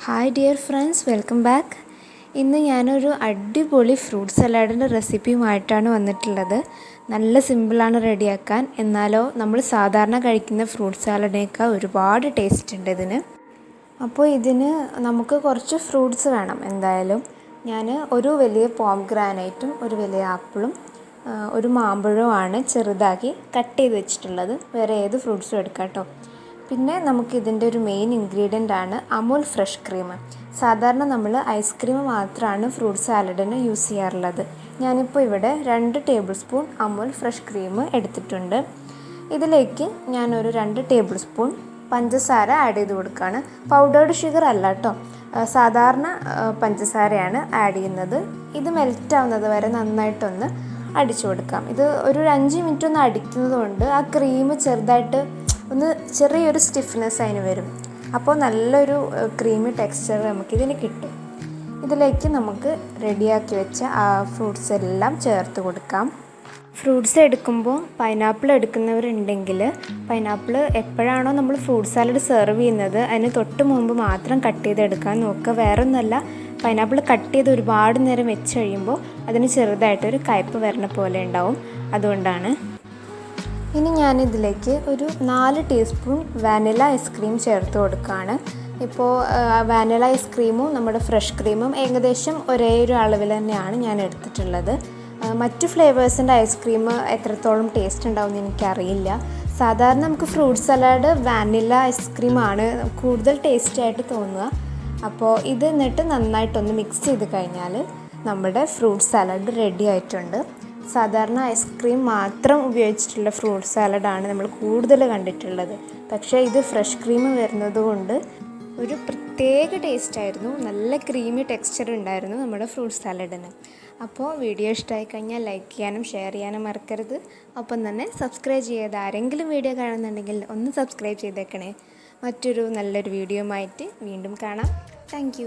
Hi dear friends, welcome back. ഇന്ന് ഞാനൊരു അടിപൊളി ഫ്രൂട്ട് സലാഡിൻ്റെ റെസിപ്പിയുമായിട്ടാണ് വന്നിട്ടുള്ളത്. നല്ല സിമ്പിളാണ് റെഡിയാക്കാൻ, എന്നാലോ നമ്മൾ സാധാരണ കഴിക്കുന്ന ഫ്രൂട്ട് സാലഡിനേക്കാൾ ഒരുപാട് ടേസ്റ്റ് ഉണ്ട് ഇതിന്. അപ്പോൾ ഇതിന് നമുക്ക് കുറച്ച് ഫ്രൂട്ട്സ് വേണം. എന്തായാലും ഞാൻ ഒരു വലിയ പോംഗ്രാനൈറ്റും ഒരു വലിയ ആപ്പിളും ഒരു മാമ്പഴവുമാണ് ചെറുതാക്കി കട്ട് ചെയ്ത് വെച്ചിട്ടുള്ളത്. വേറെ ഏത് ഫ്രൂട്ട്സും എടുക്കാം കേട്ടോ. പിന്നെ നമുക്കിതിൻ്റെ ഒരു മെയിൻ ഇൻഗ്രീഡിയൻ്റ് ആണ് അമുൽ ഫ്രഷ് ക്രീം. സാധാരണ നമ്മൾ ഐസ്ക്രീം മാത്രമാണ് ഫ്രൂട്ട് സാലഡിന് യൂസ് ചെയ്യാറുള്ളത്. ഞാനിപ്പോൾ ഇവിടെ 2 table spoon Amul fresh cream എടുത്തിട്ടുണ്ട്. ഇതിലേക്ക് ഞാനൊരു 2 ടേബിൾ സ്പൂൺ പഞ്ചസാര ആഡ് ചെയ്ത് കൊടുക്കുകയാണ്. പൗഡേർഡ് ഷുഗർ അല്ല കേട്ടോ, സാധാരണ പഞ്ചസാരയാണ് ആഡ് ചെയ്യുന്നത്. ഇത് മെൽറ്റ് ആവുന്നത് വരെ നന്നായിട്ടൊന്ന് അടിച്ചു കൊടുക്കാം. ഇത് ഒരു 5 മിനിറ്റ് ഒന്ന് അടിക്കുന്നത് കൊണ്ട് ആ ക്രീം ചെറുതായിട്ട് ഒന്ന് ചെറിയൊരു സ്റ്റിഫ്നെസ് അതിന് വരും. അപ്പോൾ നല്ലൊരു ക്രീമി ടെക്സ്ചർ നമുക്കിതിന് കിട്ടും. ഇതിലേക്ക് നമുക്ക് റെഡിയാക്കി വെച്ച ആ ഫ്രൂട്ട്സ് എല്ലാം ചേർത്ത് കൊടുക്കാം. ഫ്രൂട്ട്സ് എടുക്കുമ്പോൾ പൈനാപ്പിൾ എടുക്കുന്നവരുണ്ടെങ്കിൽ പൈനാപ്പിൾ എപ്പോഴാണോ നമ്മൾ ഫ്രൂട്ട് സാലഡ് സെർവ് ചെയ്യുന്നത് അതിന് തൊട്ട് മുമ്പ് മാത്രം കട്ട് ചെയ്തെടുക്കാൻ നോക്കുക. വേറെ ഒന്നുമല്ല, പൈനാപ്പിൾ കട്ട് ചെയ്ത് ഒരുപാട് നേരം വെച്ച് കഴിയുമ്പോൾ അതിന് ചെറുതായിട്ടൊരു കയ്പ്പ് വരണ പോലെ ഉണ്ടാവും. അതുകൊണ്ടാണ്. ഇനി ഞാനിതിലേക്ക് ഒരു 4 ടീസ്പൂൺ വാനില ഐസ്ക്രീം ചേർത്ത് കൊടുക്കുകയാണ്. ഇപ്പോൾ വാനില ഐസ്ക്രീമും നമ്മുടെ ഫ്രഷ് ക്രീമും ഏകദേശം ഒരേ ഒരു അളവിൽ തന്നെയാണ് ഞാൻ എടുത്തിട്ടുള്ളത്. മറ്റ് ഫ്ലേവേഴ്സിൻ്റെ ഐസ്ക്രീം എത്രത്തോളം ടേസ്റ്റ് ഉണ്ടാവുമെന്ന് എനിക്കറിയില്ല. സാധാരണ നമുക്ക് ഫ്രൂട്ട് സലാഡ് വാനില ഐസ്ക്രീമാണ് കൂടുതൽ ടേസ്റ്റി ആയിട്ട് തോന്നുക. അപ്പോൾ ഇത് എന്നിട്ട് നന്നായിട്ടൊന്ന് മിക്സ് ചെയ്ത് കഴിഞ്ഞാൽ നമ്മുടെ ഫ്രൂട്ട് സാലഡ് റെഡി ആയിട്ടുണ്ട്. സാധാരണ ഐസ്ക്രീം മാത്രം ഉപയോഗിച്ചിട്ടുള്ള ഫ്രൂട്ട് സാലഡാണ് നമ്മൾ കൂടുതൽ കണ്ടിട്ടുള്ളത്. പക്ഷേ ഇത് ഫ്രഷ് ക്രീം വരുന്നത് കൊണ്ട് ഒരു പ്രത്യേക ടേസ്റ്റായിരുന്നു. നല്ല ക്രീമി ടെക്സ്ചർ ഉണ്ടായിരുന്നു നമ്മുടെ ഫ്രൂട്ട് സാലഡിന്. അപ്പോൾ വീഡിയോ ഇഷ്ടമായി കഴിഞ്ഞാൽ ലൈക്ക് ചെയ്യാനും ഷെയർ ചെയ്യാനും മറക്കരുത്. ഒപ്പം തന്നെ സബ്സ്ക്രൈബ് ചെയ്യാതെ ആരെങ്കിലും വീഡിയോ കാണുന്നുണ്ടെങ്കിൽ ഒന്ന് സബ്സ്ക്രൈബ് ചെയ്തേക്കണേ. മറ്റൊരു നല്ലൊരു വീഡിയോയുമായിട്ട് വീണ്ടും കാണാം. താങ്ക്